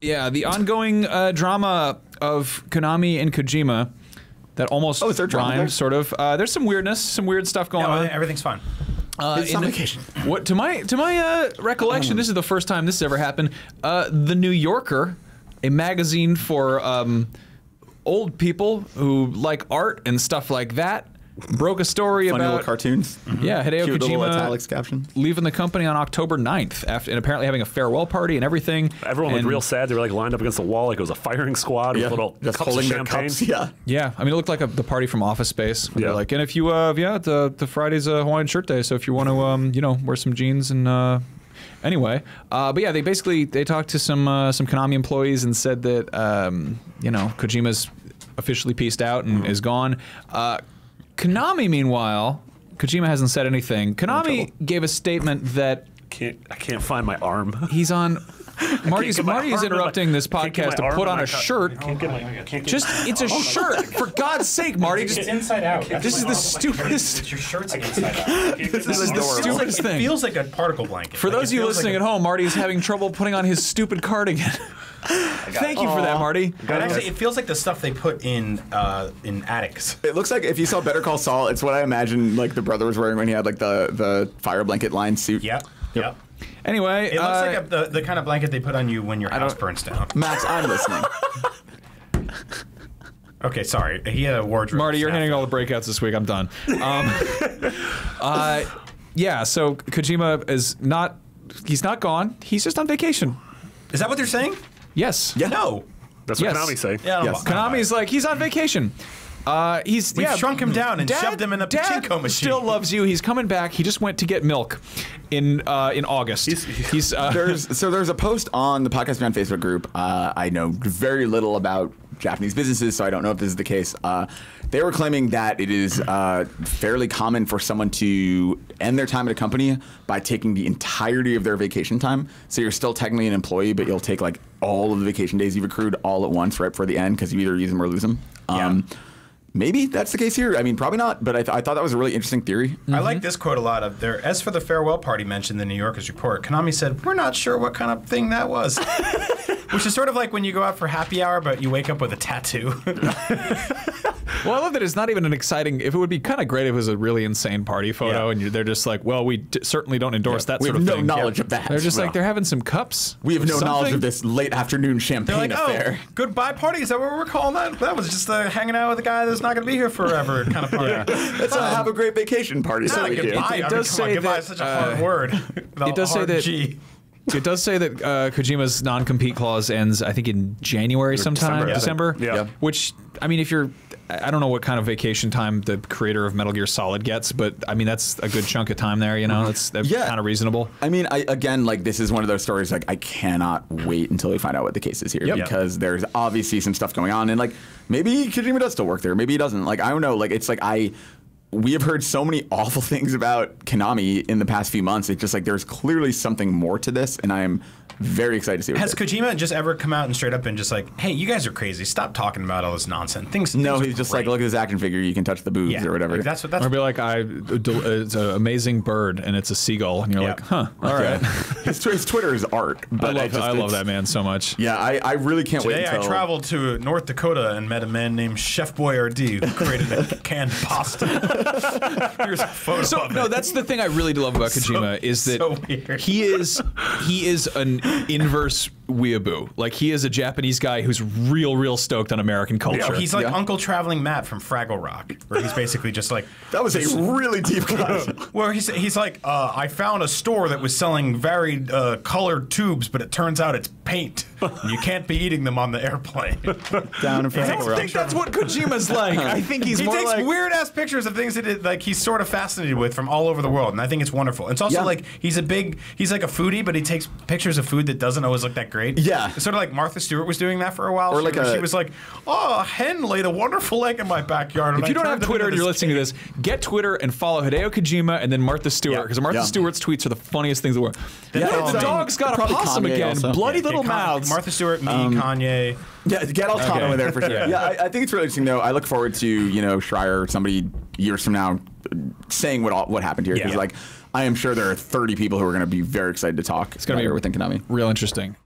Yeah, the ongoing drama of Konami and Kojima that almost rhymes, sort of. There's some weirdness, some weird stuff going on. Everything's fine. It's on vacation. To my recollection, this is the first time this has ever happened. The New Yorker, a magazine for old people who like art and stuff like that, broke a story Funny about little cartoons. Yeah, Hideo Cute little Kojima italics caption. leaving the company on October 9th after, and apparently having a farewell party and everything. Everyone looked real sad. They were like lined up against the wall like it was a firing squad with little just cups of holding their champagne. cups. Yeah. Yeah, I mean, it looked like the party from Office Space. Yeah. Like, and if you, the Friday's a Hawaiian shirt day, so if you want to, you know, wear some jeans and, anyway. But yeah, they talked to some Konami employees and said that, you know, Kojima's officially peaced out and is gone. Konami, meanwhile, Kojima hasn't said anything. Konami gave a statement that I can't find my arm. he's on. Marty is interrupting this podcast to put on a shirt. It's a shirt, for God's sake, Marty. It's inside out. This is the stupidest. It's your shirt's inside out. This is the stupidest thing. It feels like a particle blanket. For those of you listening at home, Marty is having trouble putting on his stupid cardigan. Thank you for that, Marty. Actually, it feels like the stuff they put in attics. It looks like if you saw Better Call Saul, it's what I imagine like the brother was wearing when he had like the fire blanket lined suit. Yep. Anyway, it looks like the kind of blanket they put on you when your house burns down. Max, I'm listening. Okay, sorry. He had a wardrobe. Marty, you're handling all the breakouts this week. I'm done. Yeah, so Kojima is not. He's not gone. He's just on vacation. Is that what they're saying? Yes. Yeah. No. That's what Konami say. Yeah. Yes. Konami's like, he's on vacation. We've shrunk him down and shoved him in a pachinko machine. Still loves you. He's coming back. He just went to get milk in August. There's a post on the Podcast Beyond Facebook group. I know very little about Japanese businesses, so I don't know if this is the case. They were claiming that it is fairly common for someone to end their time at a company by taking the entirety of their vacation time. So you're still technically an employee, but you'll take like all of the vacation days you've accrued all at once right before the end because you either use them or lose them. Maybe that's the case here. I mean, probably not, but I thought that was a really interesting theory. I like this quote a lot. As for the farewell party mentioned in the New Yorker's report, Konami said, "We're not sure what kind of thing that was." Which is sort of like when you go out for happy hour, but you wake up with a tattoo. Well, I love that it's not even an exciting. If it would be kind of great if it was a really insane party photo, and they're just like, "Well, we certainly don't endorse that sort of thing." We have no knowledge of that. They're just like they're having some cups. We have no knowledge of this late afternoon champagne affair. Oh, goodbye party. Is that what we're calling that? That was just hanging out with a guy that's not going to be here forever kind of party. Let's have a great vacation party. Not goodbye. It does say goodbye is such a hard word. It does say that. It does say that Kojima's non-compete clause ends, I think, in January sometime, December. Yeah. Which, I mean, if you're, I don't know what kind of vacation time the creator of Metal Gear Solid gets, but I mean, that's a good chunk of time there. You know, that's kind of reasonable. I mean, again, like this is one of those stories. Like, I cannot wait until we find out what the case is here because there's obviously some stuff going on, and like maybe Kojima does still work there, maybe he doesn't. Like, I don't know. Like, it's like we have heard so many awful things about Konami in the past few months. It's just like there's clearly something more to this, and I am very excited to see what Has Kojima just ever come out and straight up and just like, hey, you guys are crazy. Stop talking about all this nonsense. Things he's just like, look at this action figure. You can touch the boobs or whatever. Like that's or be like, it's an amazing bird, and it's a seagull. And you're like, huh, all right. His Twitter is art. But I love that man so much. Yeah, I really can't wait until... Today I traveled to North Dakota and met a man named Chef Boyardee who created a canned pasta. Here's a photo of it. No, that's the thing I really love about Kojima is that he is an inverse weeaboo. Like, he is a Japanese guy who's real stoked on American culture. Yeah, he's like Uncle Traveling Matt from Fraggle Rock, where he's basically just like... That was a really deep cut. Where he's like, I found a store that was selling varied colored tubes, but it turns out it's paint. And you can't be eating them on the airplane. Down in Fraggle Rock. I think that's what Kojima's like. I think he takes weird-ass pictures of things that like he's sort of fascinated with from all over the world, and I think it's wonderful. It's also like he's like a foodie, but he takes pictures of food that doesn't always look that great. Yeah. It's sort of like Martha Stewart was doing that for a while. Or she was like, oh, a hen laid a wonderful egg in my backyard. And if you don't have Twitter and you're listening to this, get Twitter and follow Hideo Kojima and then Martha Stewart, because Martha Stewart's tweets are the funniest things in the world. The dog's got a possum again. Also. Bloody little mouths. Martha Stewart, me, Kanye. Yeah, get all Tom over there for sure. Yeah, I think it's really interesting though. I look forward to, you know, Schreier or somebody years from now saying what happened here, because like I am sure there are 30 people who are going to be very excited to talk. It's going to be within Konami. Real interesting.